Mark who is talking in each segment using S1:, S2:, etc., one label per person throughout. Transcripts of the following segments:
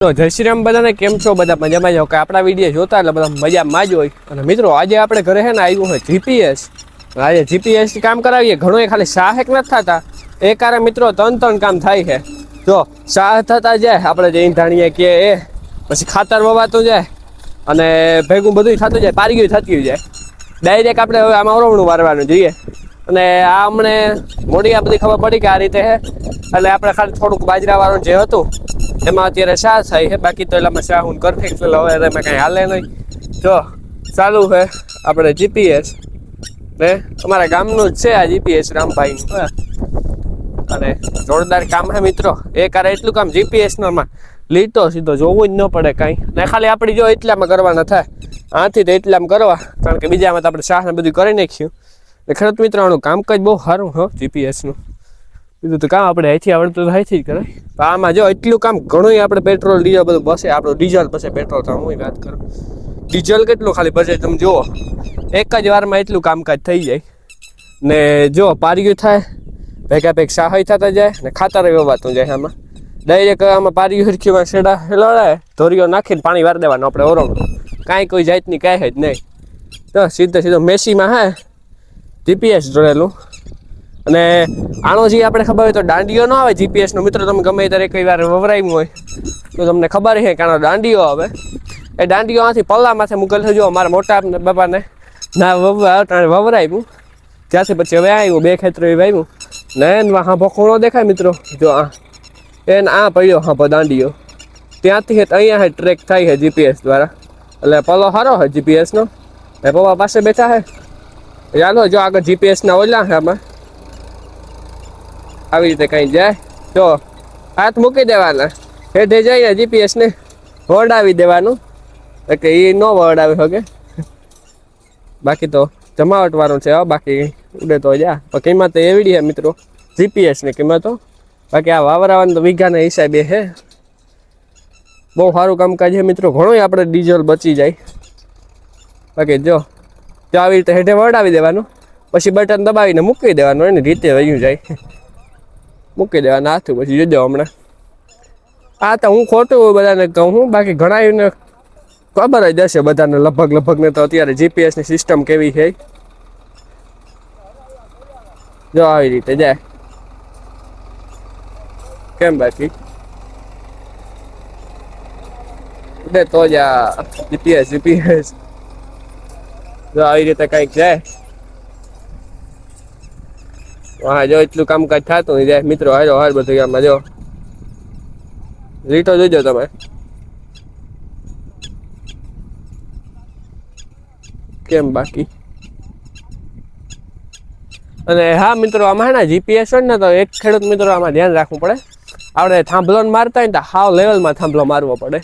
S1: તો જય શ્રી રામ બધાને કેમ છો બધા મજામાં જ કે આપણા વિડીયો જોતા એટલે બધા મજામાં જ હોય અને મિત્રો આજે આપણે ઘરે છે ને આવ્યું હોય જીપીએસ આજે જીપીએસ થી કામ કરાવીએ ઘણું ખાલી સાહેક નથી થતા એ કારણ મિત્રો ત્રણ કામ થાય છે જો સાહ થતા જાય આપણે જે ઈંધાણીએ કે એ પછી ખાતર વવાતું જાય અને ભેગું બધું થતું જાય પારગી થતી જાય ડાયરેક્ટ આપણે હવે આમાં ઓરવણું વારવાનું જોઈએ અને આ અમને મોડી આ બધી ખબર પડી કે આ રીતે છે એટલે આપણે ખાલી થોડુંક બાજરા વાળું જે હતું એમાં અત્યારે શા થાય છે બાકી તો એટલામાં શા હું પરફેક્ટ હવે એમાં કંઈ હાલે નહીં જો ચાલુ છે આપણે જીપીએસ ને અમારા ગામનું જ છે આ જીપીએસ રામભાઈનું અને જોરદાર કામ છે મિત્રો એ કારણ એટલું કામ જીપીએસમાં લીધો સીધો જોવું જ ન પડે કાંઈ ને ખાલી આપણી જો એટલામાં કરવાના થાય આથી તો એટલામાં કરવા કારણ કે બીજામાં તો આપણે શાહને બધું કરી નાખ્યું ને ખરત મિત્રો આનું કામકાજ બહુ સારું હો જીપીએસનું બીજું તો કામ આપણે અહીંથી આવડતું તો અહીંથી જ કરે આમાં જો એટલું કામ ઘણું આપણે પેટ્રોલ ડીઝલ બધું બસે આપણું ડીઝલ બસે પેટ્રોલ તો હું વાત કરું ડીઝલ કેટલું ખાલી બસે તમે જુઓ એક જ વારમાં એટલું કામકાજ થઈ જાય ને જો પાર્યું થાય ભેગા ભેગ સહાય થતા જાય ને ખાતર વ્યવહાતું જાય આમાં ડાયરેક્ટ આમાં પાર્યું હરખીમાં શેડા હેલાડાય ધોરીઓ નાખીને પાણી વાર દેવાનું આપણે ઓરવનું કાંઈ કોઈ જાતની કાંઈ જ નહીં તો સીધો મેસીમાં હે જીપીએસ જોડેલું અને આનો જે આપણે ખબર હોય તો દાંડીઓ ન આવે જીપીએસનો મિત્રો તમે ગમે ત્યારે કઈ વાર વવરાયું હોય તો તમને ખબર છે કે આનો દાંડીઓ આવે એ દાંડીઓ આથી પલ્લામાંથી મૂકેલ છે જો અમારા મોટા બાપાને ના વવરાયું ત્યાંથી પછી હવે આવ્યું બે ખેતરો એ વાવ્યું ને હા ભખોણો દેખાય મિત્રો જો આ એને આ પડ્યો હા દાંડીઓ ત્યાંથી અહીંયા ટ્રેક થાય છે જીપીએસ દ્વારા એટલે પલ્લો સારો હોય જીપીએસનો એ પપ્પા પાસે બેઠા છે ચાલો જો આગળ જીપીએસના ઓલા છે આમાં આવી રીતે કઈ જાય તો હાથ મૂકી દેવાના હેઠે જઈને જીપીએસને વરડાવી દેવાનું કે એ ન વરડાવી શકે બાકી તો જમાવટ વાળું છે બાકી ઉડે તો જા કિંમત તો એવડી છે મિત્રો જીપીએસની કિંમતો બાકી આ વાવરાવાનું તો વીઘાના હિસાબે છે બહુ સારું કામકાજ છે મિત્રો ઘણું આપણે ડીઝલ બચી જાય બાકી જો આવી રીતે હેઠે વરડાવી દેવાનું પછી બટન દબાવીને મૂકી દેવાનું એની રીતે વયું જાય મૂકી દેવાના હાથું પછી જોજો હમણાં આ તો હું ખોટું બધાને કહું બાકી ઘણાને ખબર જ હશે બધાને લગભગ ને તો અત્યારે જીપીએસની સિસ્ટમ કેવી છે જો આવી રીતે જાય કેમ બાકી ઉડે તો જ આ જીપીએસ જો આવી રીતે કંઈક જાય હા જો એટલું કામકાજ થતું નહીં જાય મિત્રો હારો હાર બધું આમાં જો રીટો જોઈજો તમે કેમ બાકી અને હા મિત્રો આમાં ને જીપીએસ હોય ને તો એક ખેડૂત મિત્રો આમાં ધ્યાન રાખવું પડે આપણે થાંભલો મારતા હોય ને તો હાવ લેવલમાં થાંભલો મારવો પડે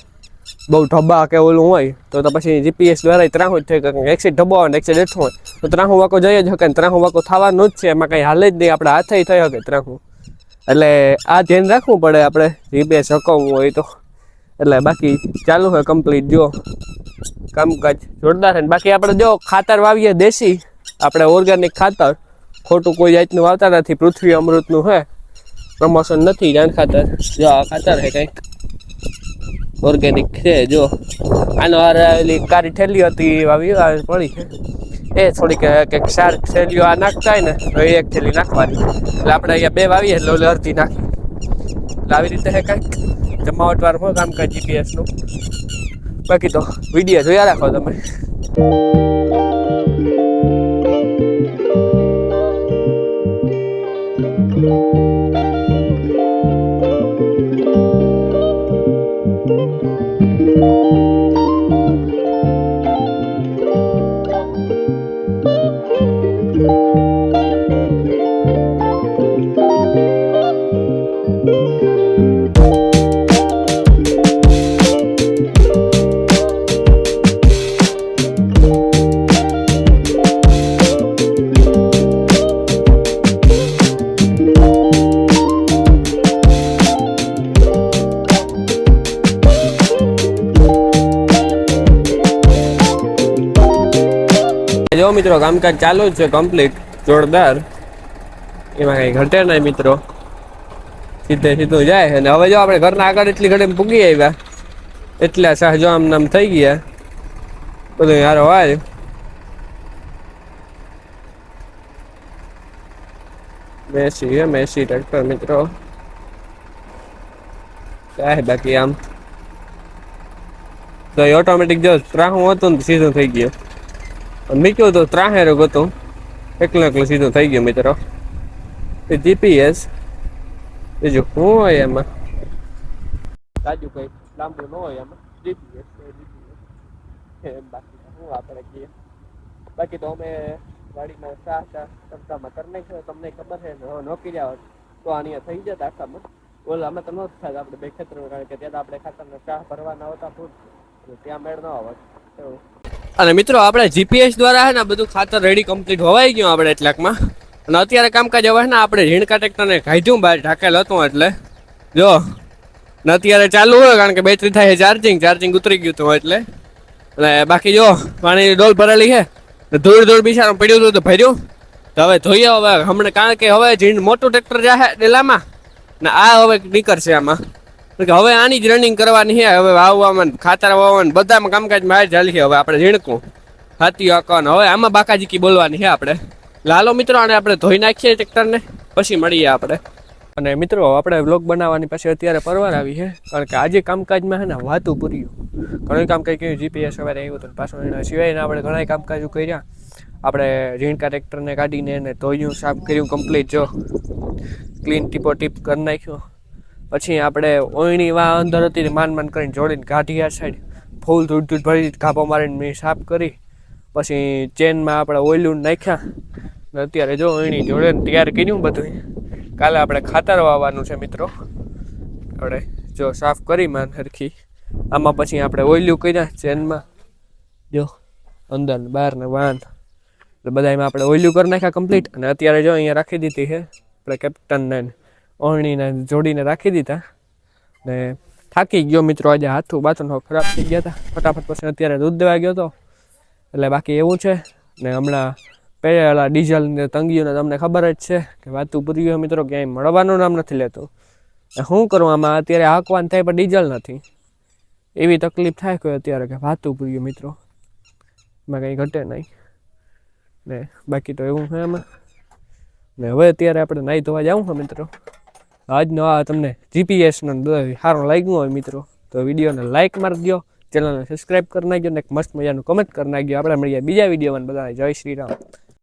S1: બહુ ઢબ્બા કે ઓલું હોય તો પછી જીપીએસ દ્વારા ત્રાહું જ થઈ કે એક્સિડ ઢબ્બો હોય ને એક્સિડ હેઠું હોય તો ત્રાહું વાકો જઈ જ શકે ને ત્રાહું વાકો થવાનું જ છે એમાં કંઈ હાલે જ નહીં આપણે હાથે થઈ શકે ત્રાહું એટલે આ ધ્યાન રાખવું પડે આપણે જીપીએસ હકવવું હોય તો એટલે બાકી ચાલુ હોય કમ્પ્લીટ જો કામકાજ જોરદાર છે બાકી આપણે જો ખાતર વાવીએ દેશી આપણે ઓર્ગેનિક ખાતર ખોટું કોઈ જાતનું વાવતા નથી પૃથ્વી અમૃતનું છે પ્રમોશન નથી જાણ ખાતર જો આ ખાતર છે કંઈક ઓર્ગેનિક છે જો આનો ઓલી કારી ઠેલી હતી વાવી પડી છે એ થોડીક કંઈક ચાર થેલીઓ આ નાખતા હોય ને તો એક થેલી નાખવાની એટલે આપણે અહીંયા બે વાવીએ એટલે ઓલે અડધી નાખી એટલે આવી રીતે છે કાંઈક જમાવટ વાર હોય કામકાજ જીપીએસનું બાકી તો વિડીયો જોયા રાખો તમે જો મિત્રો કામકાજ ચાલુ જ છે કમ્પ્લીટ જોરદાર એમાં કઈ ઘટે નહીં મિત્રો સીધે સીધું જાય અને હવે જો આપણે ઘરના આગળ એટલી ઘડી પૂગી આવ્યા એટલા શાહ જો આમ નામ થઈ ગયા બધું યાર હોય મેસી ટ્રેક્ટર મિત્રો કાંઈ બાકી આમ તો ઓટોમેટિક જો ત્રાહું હતું ને સીધું થઈ ગયો મૂક્યો તો ત્રાહેરો ગતો એકલો સીધો થઈ ગયો મિત્રો જીપીએસ બીજું શું હોય એમાં તાજુ કઈ લાંબુ ન હોય એમાં જીપીએસ બાકી શું આપણે કહીએ બાકી તો અમે ગાડીમાં શાહ રસ્તામાં કરી નાખ્યો તમને ખબર છે ને નોકી જાવ તો આની થઈ જતા આખામાં ઓલા અમે તો ન થાય આપણે બે ખેતર કારણ કે ત્યાં આપણે ખાતરના શાહ ભરવાના હતા ફૂલ ત્યાં મેળ ન આવે અને મિત્રો આપણે જીપીએસ દ્વારા છે ને બધું ખાતર રેડી કમ્પ્લીટ હોવાઈ ગયું આપણે એટલાકમાં અને અત્યારે કામકાજ હવે ને આપણે ઝીણકા ટ્રેક્ટરને કાઢ્યું બહાર ઢાકેલ હતું એટલે જો ને અત્યારે ચાલુ હોય કારણ કે બેટરી થાય ચાર્જિંગ ઉતરી ગયું હતું એટલે અને બાકી જો પાણીની ડોલ ભરેલી છે ધૂળ બિચારું પડ્યું હતું તો ભર્યું તો હવે જોઈએ હવે હમણાં કારણ કે હવે મોટું ટ્રેક્ટર જાય ડેલામાં ને આ હવે નીકળશે આમાં હવે આની જ રનિંગ કરવાની છે હવે વાવવામાં ખાતર વાવવાનું બધામાં કામકાજમાં આ ચાલી છે હવે આપણે ઝીણકું હાથી હકવાનું હવે આમાં બાકાજીકી બોલવાની છે આપણે લાલો મિત્રો અને આપણે ધોઈ નાખીએ ટ્રેક્ટરને પછી મળીએ આપણે અને મિત્રો આપણે વ્લોગ બનાવવાની પછી અત્યારે પરવાર આવી છે કારણ કે આજે કામકાજમાં છે ને વાતું પૂર્યું ઘણું કામ કંઈ કહ્યું જીપીએસ સવારે આવ્યું હતું પાછું એના સિવાયના આપણે ઘણા કામકાજો કર્યા આપણે ઝીણકા ટ્રેક્ટરને કાઢીને એને ધોયું સાફ કર્યું કમ્પ્લીટ જો ક્લીન ટીપો ટીપ કરી નાખ્યું પછી આપણે ઓયણી વા અંદર હતી માન કરીને જોડીને કાઢી આ સાઈડ ફૂલ ધૂળ ભરી ઘાપો મારીને સાફ કરી પછી ચેનમાં આપણે ઓઇલું નાખ્યા ને અત્યારે જો ઓયણી જોડે તૈયાર કર્યું બધું કાલે આપણે ખાતર વાવવાનું છે મિત્રો આપણે જો સાફ કરી માન હરખી આમાં પછી આપણે ઓઇલું કર્યા ચેનમાં જો અંદર ને બહાર ને વાન એટલે બધા એમાં આપણે ઓઇલું કરી નાખ્યા કમ્પ્લીટ અને અત્યારે જો અહીંયા રાખી દીધી છે આપણે કેપ્ટનને ઓહણીને જોડીને રાખી દીધા ને થાકી ગયો મિત્રો આજે હાથું બાથું ખરાબ થઈ ગયા હતા ફટાફટ પછી અત્યારે દૂધ દેવા ગયો હતો એટલે બાકી એવું છે ને હમણાં પહેલાં ડીઝલ ને તંગીઓને તમને ખબર જ છે કે વાતું પૂરી હોય મિત્રો ક્યાંય મળવાનું નામ નથી લેતું શું કરું આમાં અત્યારે હાંકવાનું થાય પણ ડીઝલ નથી એવી તકલીફ થાય કોઈ અત્યારે કે વાતું પૂરી મિત્રો એમાં કંઈ ઘટે નહીં ને બાકી તો એવું છે એમાં ને હવે અત્યારે આપણે નાહી ધોવા જાઉં છે મિત્રો આજનો આ તમને જીપીએસનો સારું લાગ્યું હોય મિત્રો તો વિડીયોને લાઇક મારી દો ચેનલને સબસ્ક્રાઈબ કરી નાખજો ને એક મસ્ત મજાનું કમેન્ટ કરી નાખજો આપણે મળીએ બીજા વિડીયોમાં બધા જય શ્રી રામ